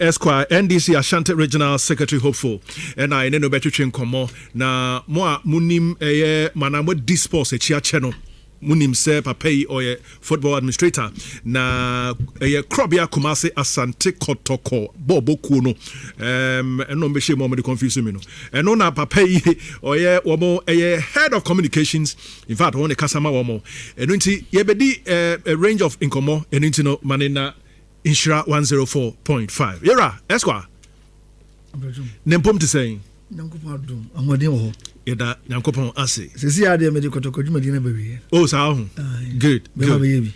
Esquire, NDC Ashanti Regional Secretary Hopeful, and I know better train komo na mo munim manamo dispose chia channel. Munim se papai or football administrator na Krobia Kumasi Asante Kotoko Bobo Kuno and no be more the confusing me no and no na papai or womo head of communications in fact one kasama womo and unti yebedi a range of incomo and unti no manina Nhyira 104.5 Nhyira Esquire nempom to saying Nankopon amode wo Eda Nyankopon ase. Sisi ade me de kotoko dwuma di na bawie. Oh, so good. Good.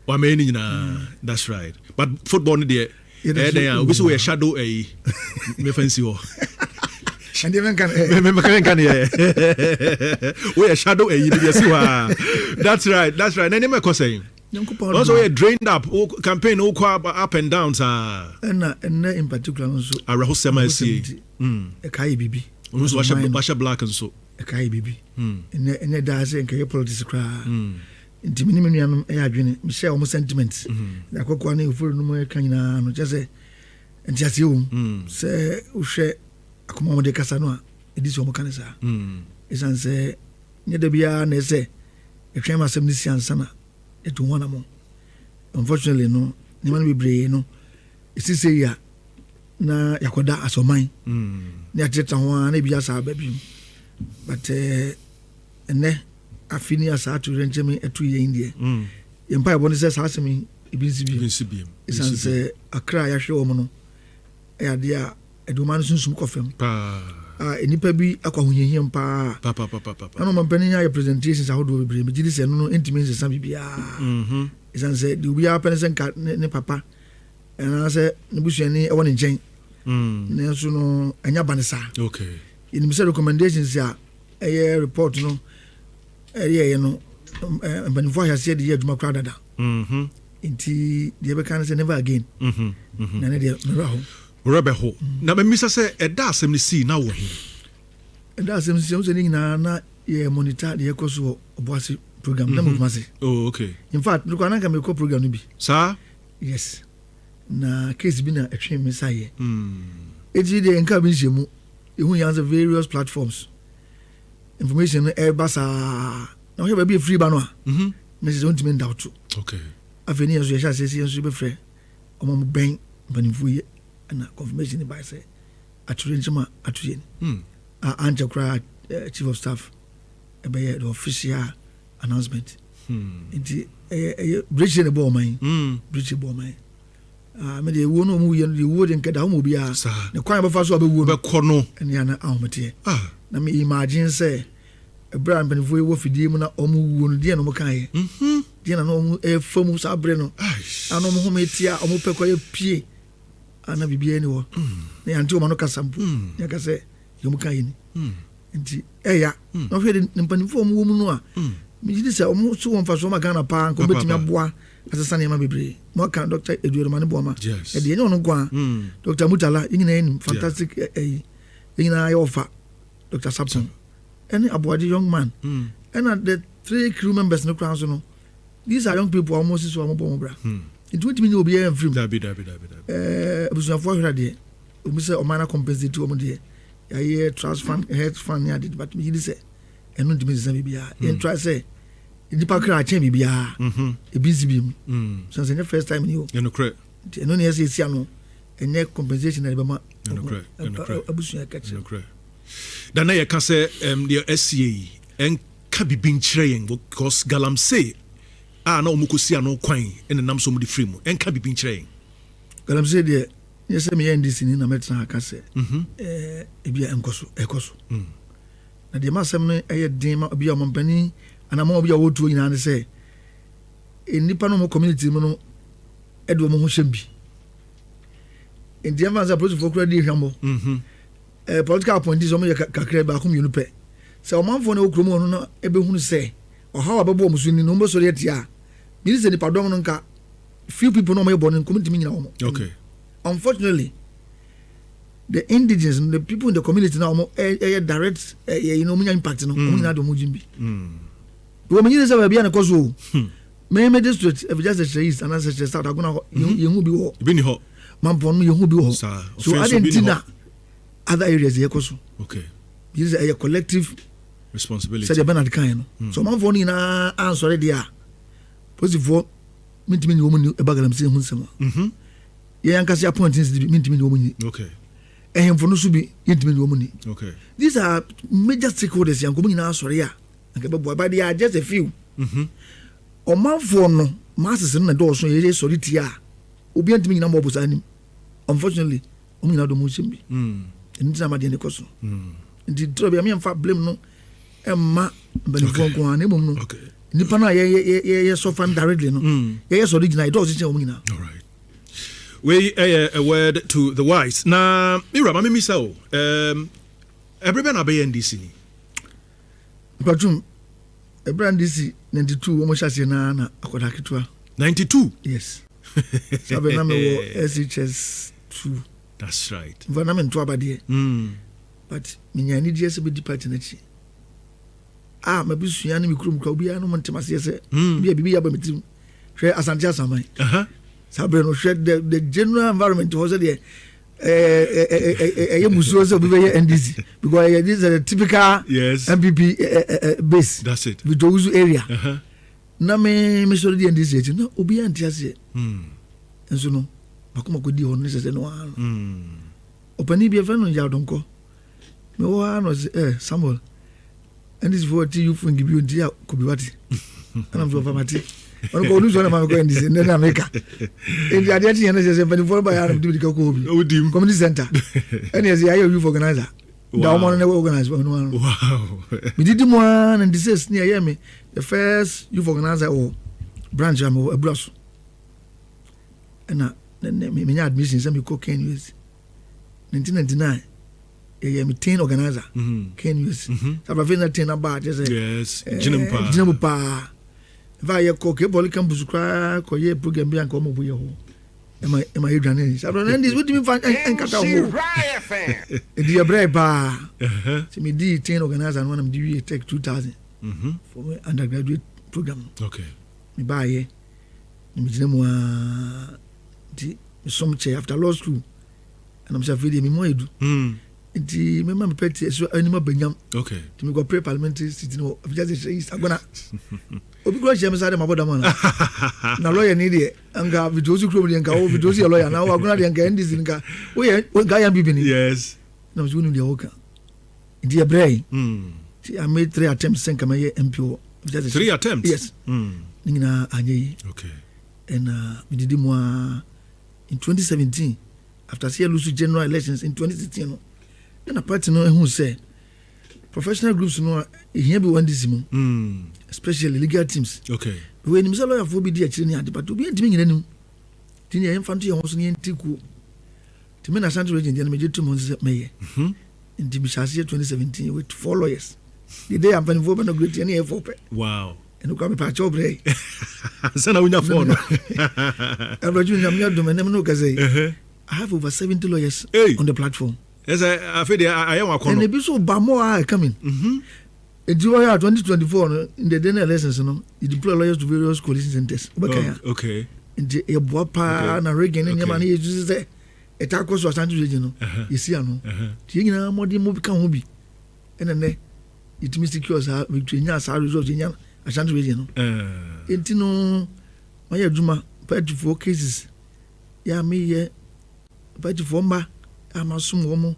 Wa me ni na. That's right. But football ni de we so we shadow me fancy wo. And even can we shadow you see wa. That's right. Na me ko saying. Also we drained up campaign up and down sir. And in particular also Arahosema see. E kai bibi. So washa black and so e kai bibi ene da say nke politics kra intimi ni menuanum e adwene me share o sentiments na kokko na efuru no mo kan nyina no je say entiase wo say uhwe akoma mo de kasa no a edisi o mo kan sa isan say nye da bia na say etwen ma sem ni siansa na etu wona mo unfortunately no ni man be brave no isi say ya na yakoda asoman ni ateta ho na bia sa ba bi but ene afini asa to renchemi etu ye indie yempa e boni se sa asemi ibinsibi isan se akra ya hwe wo no e ade a eduma no sunsum kofem enipa bi akwa hunyehiem pa ano mampani ya presentations ahodo bebre me gidi se no intimacy sa bibia isan se di bia pense nka ne papa and say Nibushani, I want in Jane. No, and Yabanisa. Okay. In the recommendations, a report, no, you know, but before I said the year to my crowd, into the other kind of never again. Rebel. Now, Mr. say, a does him see now. A does him something na ye monitor the echoes of Bossy program. Oh, okay. In fact, look, I can make a program to be. Sir? Yes. Na case bina a train messiah. It's the encourage mu. You use various platforms. Information airbus now here be a free banner. Mrs. Don't mean doubt. Okay. I've been here so you say you be free. Omo ben banifu and confirmation by say aturenjuma atuyen. Anja kra chief of staff be the official announcement. It's a bridge the ball mine. Bridge the ball mine. Me de wo no mu ye no de wo de nkeda ho bia ne kwan be fa so abewu be kɔ no ene ana ahomete na me imagine say Abraham benfo wo fidie mu na omu wo no de no mo kan ye de na no omu e famu sa bre no ana mo home tia omu pekɔ ye pie ana bibia ni wo na yanti o ma no kasampu ya ka say yo mo kan ye ni nti eya no hwe de mpanifo omu wo mu no a me gidi say omu so won fa so ma Ghana pa nko betimi aboa asasa ne ma bebre mo kan Dr. Eduardo Boama e de enyo no kwa Dr. Mutala yina eni fantastic yina ayo fa Dr. Sarfo any aboadi young man and the 3 crew members no crown so no these are young people almost so mo bra it would mean obi e free dabi abusuafo ahwera de obi say o mana compensate o mo de ya ye trust fund health fund ya did but me say eno de me say bibia en try say the pakra achen bibia e busy bi so say the first time you no correct eno ne say sia no enye compensation na be ma no correct abusu ya catch no correct dan na ye ka say the SCA en ka bibin kire yen because galam say na omukosi ano kwan en nam so mu di free mu en ka bibin kire yen galam say de yes me NDC ni na metra ka say e bia enkoso ekoso na de masem no eye din ma bia mompani ana mo bia wotu nyina ne say enipa no mo community mu no edo mo ho hyembi enti avanza process for credit hwambo political appointees o mo kakra ba ko mienu pe se o manfo na okromo no no ebe hunu say o ha wa bebo mo so ni no mo so re tia bi se ni padom no nka few people no mo yebo no community nyina wo mo okay unfortunately the indigenous the people in the community now direct you know impact no mo nyina do mo jimbi wo me nyina se ba bia na koso me district if just the trees and as the start agona yehu bi wo bi ni ho mampon you who be so I didn't know other areas here koso. Okay. This is a collective responsibility. Said Bernard kind. So mampon in answer there. Positive mint me woman a bag of saying some. Yan Cassia points mint me woman. Okay. And for no subi intimate woman. Okay. These are major stakeholders young coming in our sorry. But they are just a few. Or man for no masters in the door so ye sorry tia. Obient me number was anim. Unfortunately, only now the motion. And some idea cost. Indeed, trouble me and fat blame no. Emma, but the phone go on. Okay. Nipana ye so fan directly no. Yes, original does it all right. We a word to the wise. Na Nhyira mama mi sa o. Everybody na be NDC ni. Patum NDC 92 wo mo hyase na akoda ketwa. 92. Yes. Sabe na me wo SHS 2. That's right. Mva na me nto abade. But minya ni die se be party na chi. Me bisua na me kurum kwa obi anu mo ntemase se. Bibi ya ba metim. Hwe asante asamai. Sabrina shared the general environment was there. Musuo so be NDC because this is a typical MPP base. That's it. With those area. Na me so the NDC no obi antiase. Enso no makoma ko di hono sese no an. Opani bi efa no ya donko. Me wa no Samuel. NDC for you fun gibi onti ya ko bi wati. Ana mzo famati. On go lose one man go in this in America. In the identity and say 24 by Arab do the community center. And yes, I youth organizer. That one never organized one. Wow. We did one and this is near me. The first youth organizer or branch I'm a bros. And me admission some cocaine use 1999. Yeah, me 10 organizer. Can use. So I've been 10 about just yes, Jinampa. Via coke, Bolly Campus cry, Coye, Program Bian come over your home. Am I running? I don't know. What do you find? And cut out. Dear Bray Bar. See me D10 organizer and one of them take 2,000 for my undergraduate program. Okay. Me buy ye. Me some chair after law school. And I'm saying, me more do. Nti me ma me peti so anima banyam okay to me go pre parliamentary sitting no just say agona obi go share me sade maboda man na lawyer ni de anga videosi kro me nka o videosi lawyer na o agona de nka NDC nka o ga yan bibi ni yes na so nu de woka ndi e brai see I made 3 attempts sen kama ye MPO 3 attempts yes ningina anye okay and we did more in 2017 after see lose general elections in 2016 no. And a party no who say professional groups no here be one this especially legal teams. Okay. When him say lawyer for be there chini ade but obi ntimi ngene nim. Tini e mfanto ye hoso ne ntiku. Timi na Central Region dey na meje 2 months meye. In the 2017 with 4 lawyers. The day I'm for no great any for. Wow. And we come pa chobre. Sana unya for no. Every junior me do me no ka say. I have over 70 lawyers on the platform. Yes, I feel I am a and the bishop Bamo are coming. In 2024, in the dinner lessons, you deploy lawyers to various coalition centers. Okay. In the Ebuapa and Reagan and Yamani, you say, a tacos or Santo Region. You see, I know. Tina Modi Mobicam Hobby. And then it mistakes between us, our results in Yan, a Santo Region. In Tino, my Juma, 34 cases. Ya me, 34 ma. I'm a sum woman.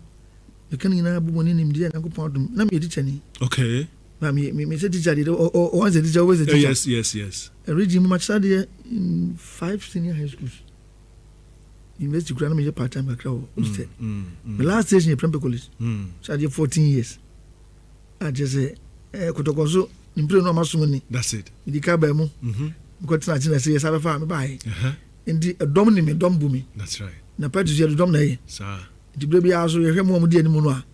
You can't even have money in India and go pound them. Let me teach any. Okay. Me said teacher or once a teacher, always a teacher. Yes. A regime much study in 5 senior high schools. University Grand Major part time crowd. The last station in Prempeh College. So I did 14 years. I just say, Kotokoso, improve no money. That's it. The car by mo. Because I say, yes, I have a buy. In the dominant dumb booming. That's right. Na part is your dominant. Sir. The baby also you hear more money anymore.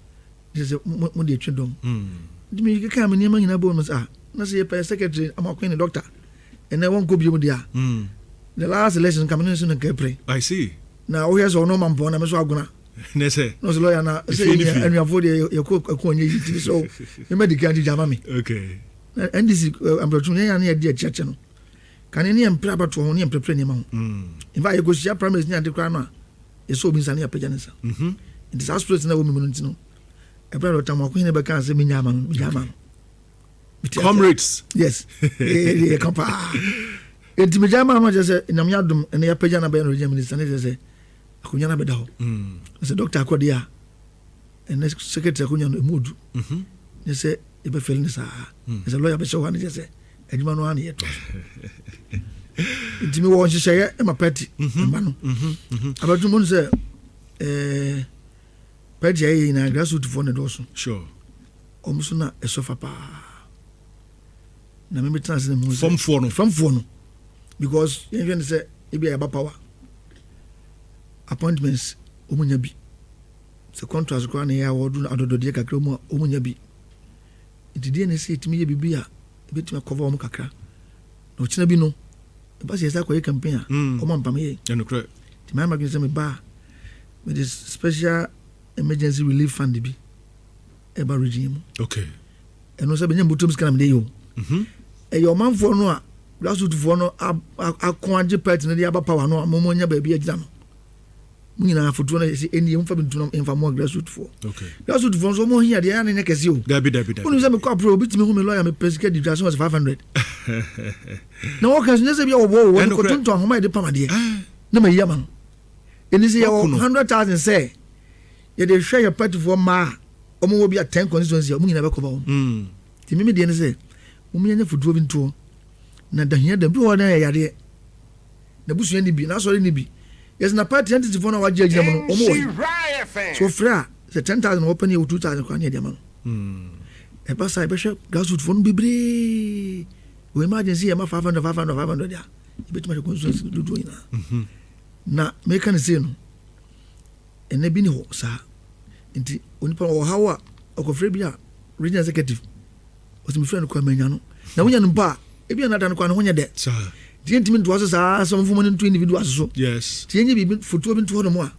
This is what they children. The me come in in a bonus. Na say a secretary, I'm a queen doctor. And I won't go be with ya. The last election coming in soon and pray. I see. Now here's no man born, I'm so gonna. Nese. No lawyer na say and you avoid your cook so you made the candy jamami. Okay. And this is I'm near dear church. Can any and prepare to only and prepare him. If I go see a promise near the crown. so be Sania Pajanesa. It is aspirates in a woman. A brother of Tamaquin never can say Minyaman. Comrades. Yes. It's Mijama just in Amyadum and the Pajana Ben Regiment say, Akunyana Bedo. I said, Dr. Aquadia and the secretary Kunyan Mood. They say, if a feeling is a lawyer, but so one just say, and you want yet. It's me wants to say, I'm a petty. About 2 months, petty in a grassroots for the dorsal. Sure. Almost not a sofa pa. Na me trans them from phone because even say e be about power appointments omunya bi se contracts kwa na ya wodu adododie kakra mu omunya bi itidie na say itimi ye bibia e betima cover om kakra na ochina bi no e ba se yesa kwa campaign a omo mpam ye no correct ti my magazine say me ba with this special emergency relief fund bi e ba regime okay eno say benyam butum skana me dey yo your man for no grassroots for no akwanje party na dey aba power no momonya ba bi agina no munina foto na say eni mfa bintu mfa mo grassroots for okay grassroots for so mo hia dey ya na kese o dabi unu say me ko apro obi timi hu me lawyer me prescribe the was 500 na wo kan say be wo ko tonton homa dey pama dey na ma yia man eni say 100,000 say ye dey share your party for ma omo wo bi a 10 constituency munina be ko ba o timi me dey ne say umianya fuduo bintu na dahia da bi wona yare na busu ni bi na so ni bi yes na party entity for na waje agina mo omo wo so fra the 10,000 open you 2,000 kwa ni dia man e passa e besha gasut fon bibre we emergency e ma 500 dia e betima ko so dudu ina na make say no ene bi ni ho sa nti onipa o hawa okofre bi a regional executive was my friend kwa menya no na wonya npa e bia na dan kwa no wonya de tie ntimi ntwa so saa so mfumo ntu individual so yes tie nye bi foto bi ntu ho no mo a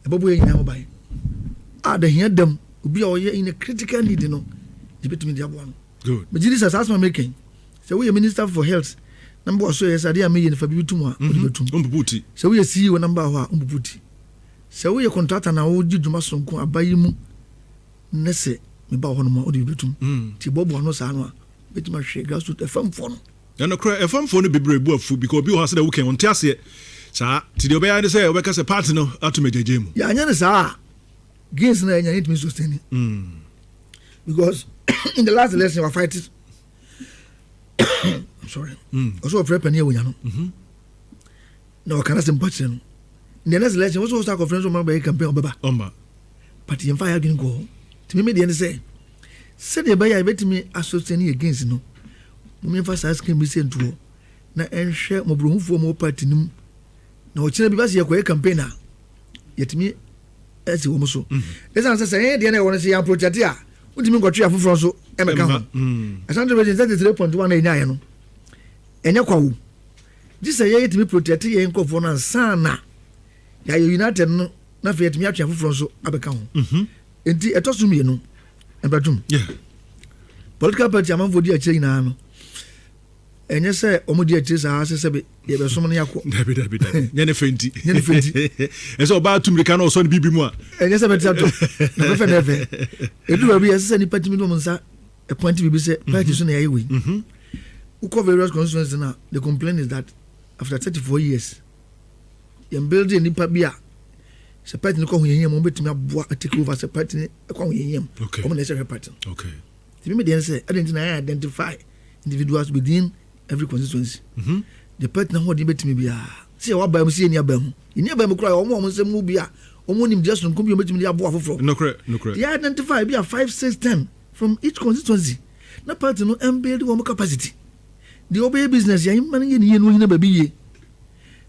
e bobo yin na mo bai a da hia dam obi a oye in a critical need no e betimi dia bo no good me jiri sa asma making so we minister for health number so yes ade am yin fa bi bitum a odi betum umbubuti so we CEO number ho a umbubuti so we contractor na wo ji dwuma sonko abayi mu nese me ba hono ma odi betum ti bobo no sa no a betima hwe grassroots efam fo no ya no kra efam fo no bebre bu afu because bi ho ase da we can onte ase sa ti de obeya ne say we ka say party no atumejeje mu ya anya ne sa gains na anya it means sustaining because in the last election we fight it I'm sorry also prep na wonya no no kana sympathy no in the next election also start conference on my campaign obaba but you fire again go to me dey say said the buyer betimi associating against no mo emphasize can be sent to na enhwe mo brohufo mo party nim na o kire bi ba se yakoye campaign a yetimi esi wo mo so esan say dey na won say ya project a udimi nkotwe afoforo so e meka ho asante region 33.1 na enyaye no enye kwawo di say ye yetimi project ye nkofo na sana ya united no na fe yetimi atwe afoforo so abeka ho enti etoso mi no Ebadum. Yeah. Political party among for dia chiri na no. Enye se omo dia chiri sa ase se be ye be somo na yakọ. Dabi. Nyane fenti. Ese oba tumrika na so ni bibi mu a. Enye se be tsato. Na fe na fe. Edu ba bi ese se ni party mi no nsa e point bibi se party so na yayi we. Uko various constituencies na the complaint is that after 34 years yam building ni pa bia se party no ko hu yeyem mo betimi aboa take over se party ne ko hu yeyem o mo na se party okay ti me dey say identify individuals within every constituency the party na ho dey betimi bia se wa ba mu se ni aba mu ni aba mu kura o mo se mu bia o mo nim just nko bi o betimi dey aboa foforo no correct they identify bia 5 6 10 from each constituency na party no build wo capacity the obey business ya man ye ni no hina ba bi ye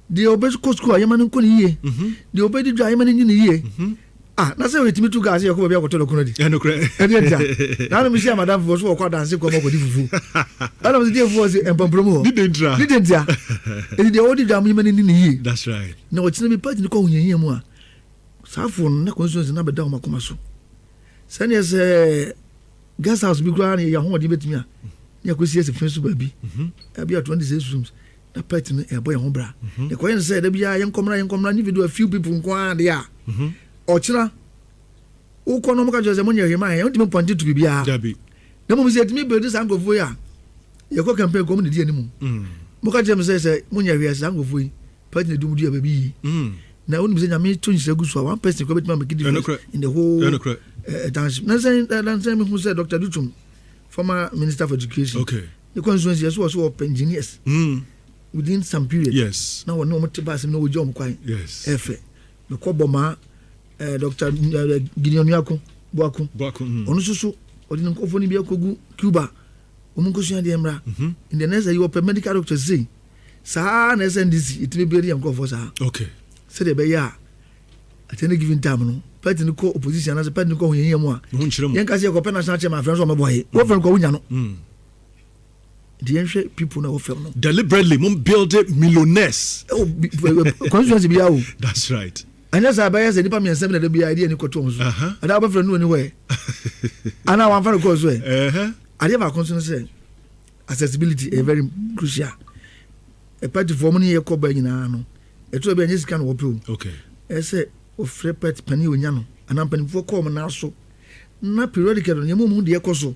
the obey school ya man ko ni ye the obey di dwa ya man ni ye na say we timi tu gas ya ko ba bia ko to lokuno di no correct na no mi see madam for so ko dance ko mo ko di fufu ana mi dey for say empampromo ni dentra e dey odi dam man ni ye that's right na o chine bi party ni ko hunye mu a Sarfo na constituency na be da o makoma so sani say gas house bi kura na ya ho di betimi a ya ko sie se fensu ba bi e bia 26 rooms na party no e boy ho bra the coin say da bia yen komra ni video a few people nko ade a ochira uko no maka jose monye hema e ntimi ponti to bibia na mo se timi build sangofo ya ye ko campaign ko mo ne di animu maka jem say monye hwe sangofo yi party ne dum du ya baby na oni se nyame to nse guso one person ko betima make difference in the whole dance na say me who say Dr. Duku, former Minister for Education, the constituency was also engineers within some period. Yes. Now no more to no job quite. Yes. Efe. The Koboma, Dr. Gideon Yako, Baku. Onususu, Odin Kofoni Biakogu, Cuba, Umunkusian de Emra. In the next you open medical doctor say, Sah NDC, it may be and go for Sah. Okay. Say the Baya at any given time. No. Party no co-opposition as a party no co here more. Yanka say ko national chairman friends on my boy. What friend ko wunya no. The ancient people na offer no. Deliberately mum build millionaires. Oh, constituency be awo. That's right. And as I buy say nipa me nsem na da bi idea ni ko to so. Ada ba friend no anywhere. Ana wan fa ko so e. Ade ba concern say accessibility is very crucial. A party for money e ko ba nyina no. E to be anyisi kan wo pe. Okay. E say of repet pani onya no anampani fo kom na so na periodical no yemu de ekoso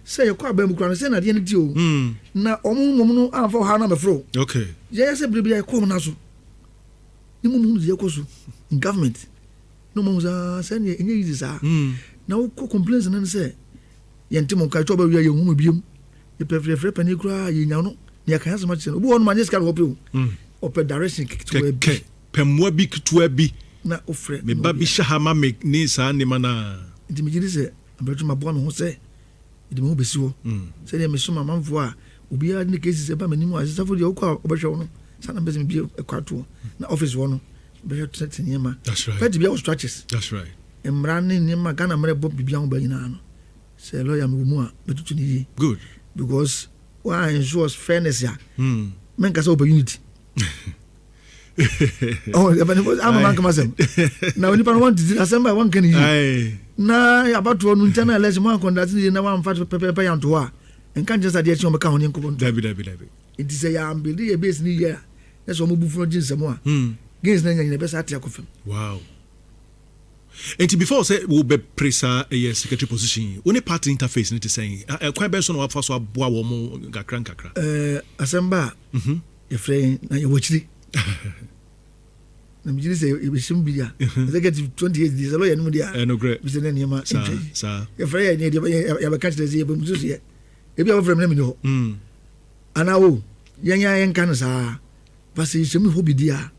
say ye kwa ba mu kra no say na de ne di o na omum no anfa ha na mefro okay ye say bibia ye kom na so yemu de ekoso in government no mo za say ne enye yizi sa na wo complaints na say ye ntimo ka to ba wi ye hu biem ye prefere pani kra ye nya no ne kan so ma che no obi won ma nye ska wo pe o pe direction to be pemwa bi to bi na ofre me ba bi shahama me ni sa ni mana ndi me gidi se abeto mabo me ho se ndi me ho besi wo se ne me so mama mfo a obi a ni case se ba manimu a safo de okwa obehwe no sa na bezi me bi ekwato na office wo no be tete nyema that's right but bi a structures that's right emra ni nyema Ghana mre bob bibia ho ba nyina no se lawyer me mu a betutu ni yi good because why ensures fairness ya men ka se open unity oh, I'm a man. Now, if I want to assemble one can you. Now, about to internal election, one conduct in one fat pay on to her and can't just adhere to my county. It is a young building a base new year. That's what move from Jin Samoa. Gains the best at Yakofim. Wow. And before say will be presa a secretary position. Only party interface need to say quite best on our first one gakra. Assemble. Your friend, now you watch it. Na mjini say e be shimbia executive 28 days lawyer no dia no great bi se na niam sa ya fra ya ne ya be catch dey be musu ye e bi a fra me no ana wo yanya yen kan sa parce que shemi hobi dia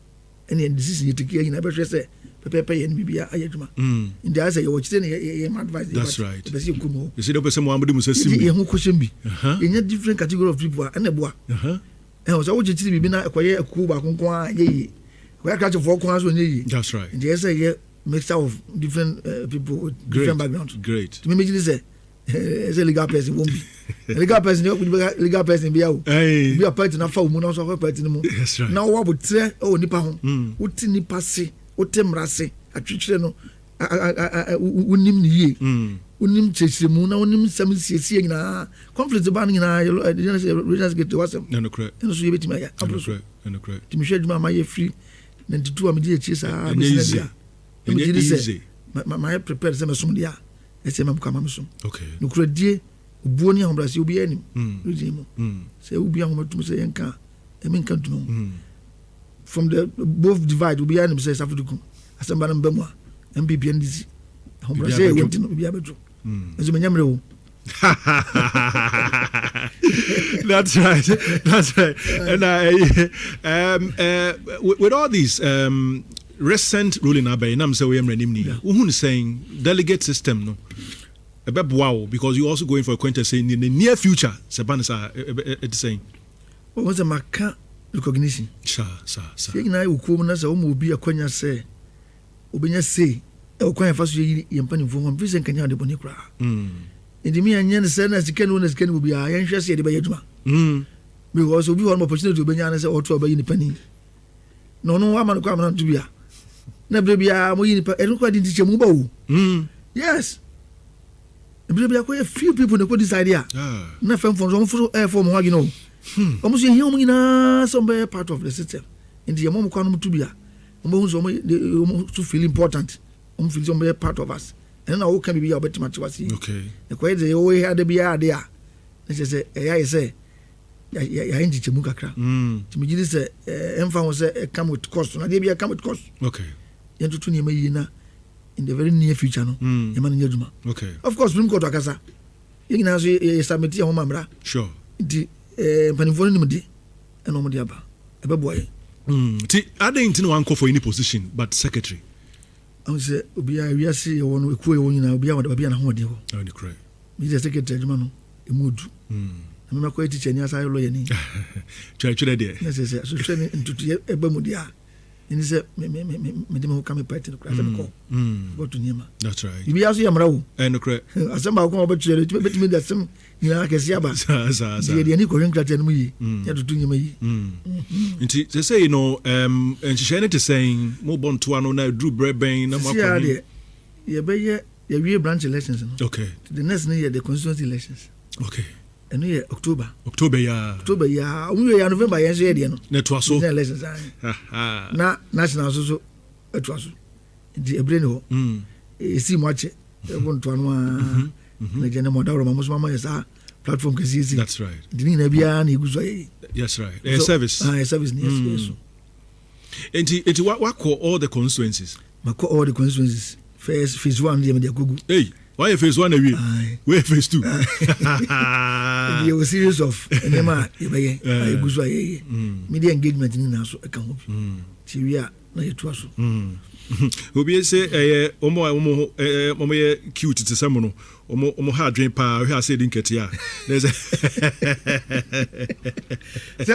ene decision ye take yin na be hwe say pepe ye ni bibia ayeduma in dia say ye watch ne ye advice that's right be se kumo you see the person mo amudi musa simi ye hu question bi enya different category of people ana boa o so wo chiri bibi na ekoye aku ba konkon a ye we catch for kon so nye. That's right. They say a mixture of different people with different backgrounds. Great. To me say as a legal person won't be. Legal person be out. Be a party na fa mu na so party no. That's right. Now what would say oh nipa ho. Uti nipa se, uti mrase, atwitwire no unim ni ye. Unim chechemu na unim sam siesie nyina. Conflict ba nyina regional get wasem. No correct. No so yebeti ma ya. No correct. Timi hwe djuma ma ye free 92 amedi echi sa business dia. Easy. My prepared some sum dia. Ese mam kama sum. Okay. No kredie obuo ni ahobrase obi anim. Regime. Say obi ahomatum say yenka. Emi nka dunu. From the both divide obi anim say Sarfo Duku. Asamba na mbemu a MPP NDC. Ahobrase e wonti no obi abedu. Ezo menyamre o. That's right. That's right. And with all these recent ruling abay, nam say we am renim ni. Who saying delegate system no? Wow, because you also going for a quintet saying in the near future, Sabanasa it's saying. What was a market recognition? Sir. Saying I will come as a home be a quenya say. Obinya say, oh, quite fast you yampani for one prison can you the bonicra. In the me and yen send as the can will be a young shassi by Yajuma. Because we want opportunity to be honest or to obey the penny. No, I'm come on to be a. Never be a more and quite in the Mubo. Yes. There be a few people that put this idea. Nothing from air from what you know. almost a young in some part of the system. In the mom can to be to feel important. Feel some part of us. And now can be a better much was he. Okay. The quite the way had to be there. Let's say, I say, I ain't Chimukakra. To me, this infant was come with cost. I did be a come with cost. Okay. Yanto to Yena in the very near future. No, Yaman Yajuma. Okay. Of course, we go to Akasa. You can answer a submit your mamma. Sure. The Panifonimudi and Omodiaba. A boy. I didn't know uncle for any position, but secretary. I say, we are see one we quay on you, be able to be an home. Oh, the cry. Mr. Secretary, man, a mood. I'm not quite teaching as I lawyer. Church, dear. Yes, so training into a Bermudia. And he said, Madame come party to crash and call. Go to Nima. That's right. You be also Yamro. And the cry. As somehow come over to me that some Yaba. The Nico Ring and me. You to do me. They say, you know, and she said it is saying, more born to one on Drew Brebane. Yeah, we branch elections. Okay. The next year, the constituency elections. Okay. And we October, yeah. We are November, yes, net was so elections. Now, national also, it was the Ebreno. See much. Want to one, the general model of Mama is our platform. That's right. Yes, right. A service. A service, yes. And what call all the constituencies? All the constituencies. Phase 1, the Google. Hey. Why phase 1 away? Where phase 2? There was a series of media engagement in our account. Syria, not to us. Obi say, Omo cute to someone, Omo hard drink power, who has said in Ketia. There's a.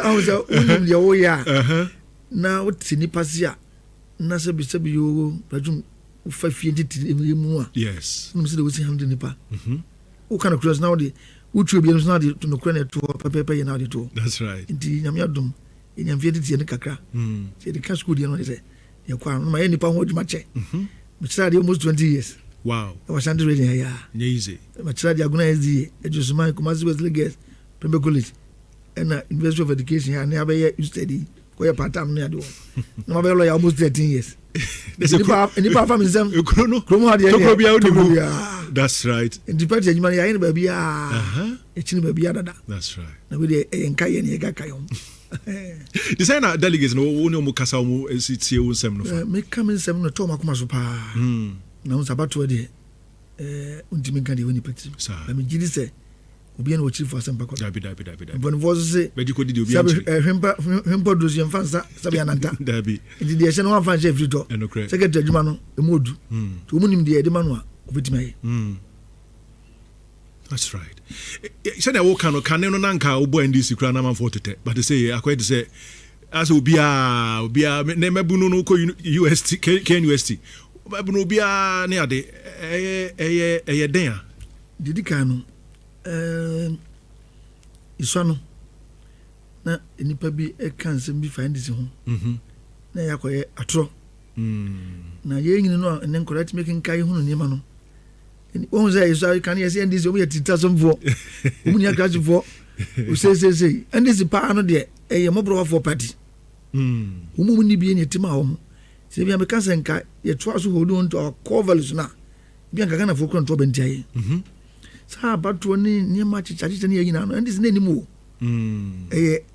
I was a now what's in the Pasia? Nasa Bisabu, Rajum. 5 years yes. What kind of cross now? The which will be now to no credit to paper and now the two. That's right. In the Yamiadum in Yamfiati and Kakra. The cash good, you know, say, you can't my any pound much. Which started almost 20 years. Wow. I was under reading here. Easy. My child, you're going to just my commerce was legates, Pember College, and Investor of Education. I never yet study. Quite part time near do. No, almost 13 years. That's right. In the party, you money, I ain't baby. It's in baby. That's right. Now we ain't Kayakayom. Designer delegates no Mukasamu is it's here with some. Make coming 7 to Tomacumasupa. Now it's about 20. Untimikadi when you put him. Let me give you say. Bien au chief for some paco. Bon voice, but you could do himpo does your fancy, Sabiananta. Derby. Did the Shan one fan chef you talk, and no Secretary Jumano, a mood to Munim de Demanua, with me. That's right. Said I walk on Canon Nanka, Obo NDC Cranama Forte, but they say, I quite say, as will be a Nemabuno UST, KNUST, Babunobia near the a dare. Did Cano? Isano na nipa bi e kan sem bi find this home na yakoye atro na ye nyini no en correct making kai hunu ni ma no won say so kan ye say NDC o ye tita som fo o mu ni agrage fo o say NDC pa no de e ye mobro for party o mu ni bi en yetima ho se bi am kan sen ka ye to aso hold on to core values na bi an ka na fo kron to bentiaye sa batwo ni nyema chichachi ni yina no ndis ne nimu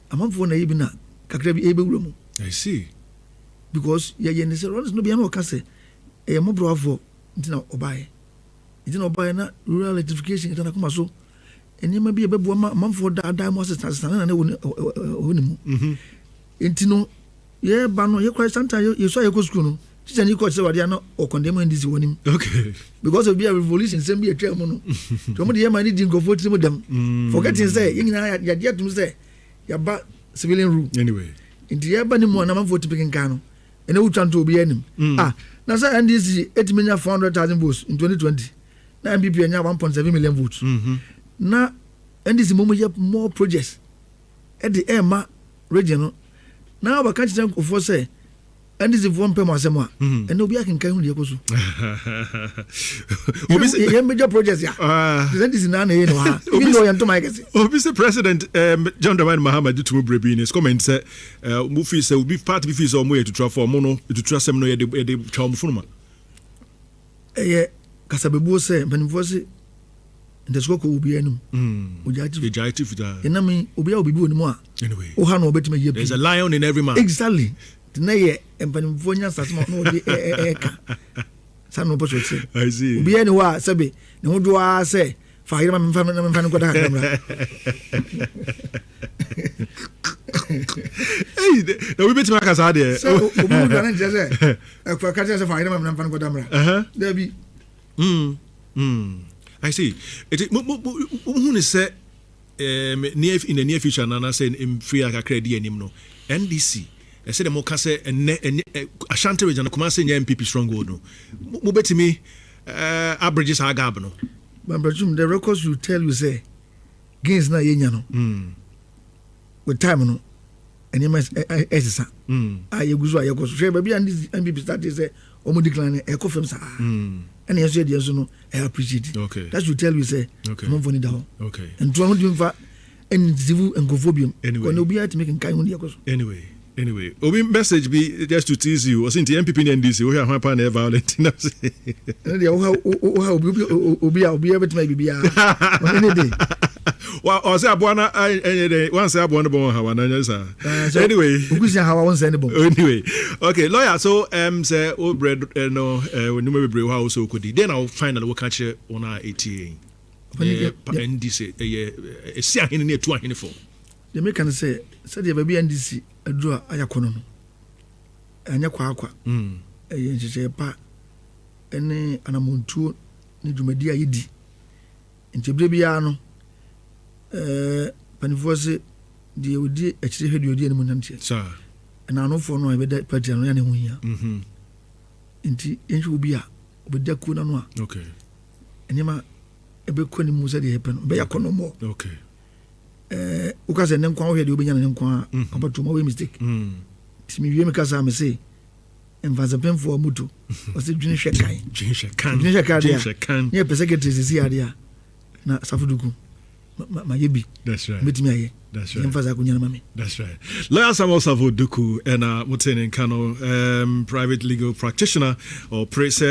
amamfo na yibina kakra bi ebewuro mu. I see. Because ye ne se runs no bi na okase mobro afo ntina obaye na rural electrification itana kuma so enyema bi ebebo amamfo da mo assistance na ne woni mu ntino ye ba no ye kwai santa ye so ye ko school no teacher ni ko se wade na o condemn NDC woni. Okay. Because of be a revolution sem be a tell mo no to mo de man di ngofo ti mo dem forgetting say yin na ya dia tum say ya ba civilian rule anyway in ye ba ni mo na man vote picking kan no ene wutwa nto obi anim na say NDC 8 million 400,000 votes in 2020 na MPP anya 1.7 million votes na NDC mo ye more projects at the Emma region no na ba kan chan ko for say NDC one pay masema and obi akenkan hu de ekoso obi say major projects ya NDC na na no ha obi no yanto my kese obi say president John Dramani Mahama do to brebi in his comment say mu fi say obi part bi fi say omo ye to for omo no to trasem no ye de twa omo funuma kasabebu say mpanimfo say ndesoko ko obi anum ojaji fita enami obi a obi bi onimu a anyway o ha no obetime ye there's a lion in every man exactly na ye mpanimfo nya sasema no de eka sanu poso tse I see obi ani wa sabe ne ho do a say fa yema mfa no ko da kamera na we betime aka sa de so obi do na nje say e kwa ka say fa yema mfa no ko da kamera there be I see. Who is say in the near future nana say in free credit anim no NDC I said the mo ka say Ashanti region kuma say MPP stronghold no mo betimi averages agab no but the records will tell you say gains na yenya no with time no and you must exercise ayeguzo ayekoso shey baby and MPP start say omo decline e ko fam sa and yes you dey no I appreciate it. Okay, that should tell you say I'm funny down. Okay, and to do for any civil and gophobium anyway no be to make kind hu yakoso anyway obi message be just to tease you was in the MPP and NDC we have pan violent na say and obi every time bibia any day wa say abuana one say abuana bon ha wana sa anyway ugusia ha won say ne bon anyway okay lawyer so say o bread no when you may be how so could then I'll finally we catch on our ATA NDC see ahene ne tu ahene for the make can say the baby NDC adru ayakono no anya kwa ncheche pa ene anamontuo ne dwumadi ayidi nchebre bia no panifose die odi akire hwede odi ene munantie sir na anofo no ebeda party no ya ne ho hia nti enhwe obi a obeda ku na no a okay enema ebe ko ni musa de hepe no be yakono mo okay ukase ne nkwa hwede obi nya ne nkwa abato mo we mistake timi wie me kasa me say envaza penfo amuto wase dwene hwe kan ne pese secretary area na safuduku mayebi that's right betimi aye that's right envaza kunya na mami that's right lawyer Sarfo Duku and mutene kano private legal practitioner or press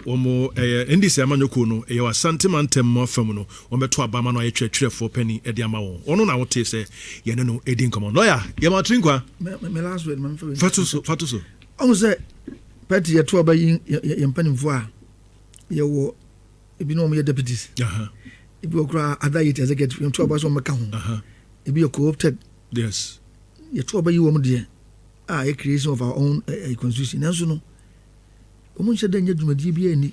omo NDC amanyoko no e wa santimantem mo fam no o beto abama no ayetwetwere for penny e de ama won ono na wote se ye no edin common lawyer ye ma trinkwa me last word man fatu so omo se party ye to abayi ye mpanimfo a ye wo ebi no mo ye deputies ebi okra other yet executive ye to abaso meka ho ebi co-opted yes ye to abayi wo mo de a creation of our own constitution nanso no omo nche da nya dwumadi bi ani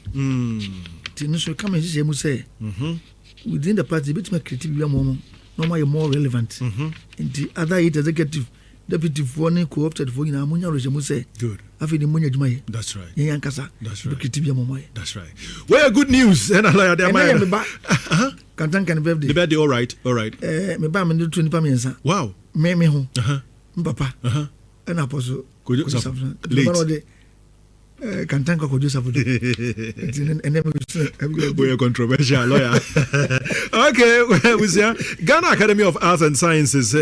ti no so come say mu say within the party bit ma creative bi amomo no ma more relevant in the other yet executive deputy for ne co-opted for ina munya ro mu say good afi ni munya dwuma ye that's right ye yankasa that's right creative bi amomo ye that's right well good news and lawyer there my kantan kan birthday the birthday all right me ba me do 20 pa mensa wow me ho papa and apostle kojo late kantan ko kojo safudu and then we are controversial lawyer okay we see Ghana Academy of Arts and Sciences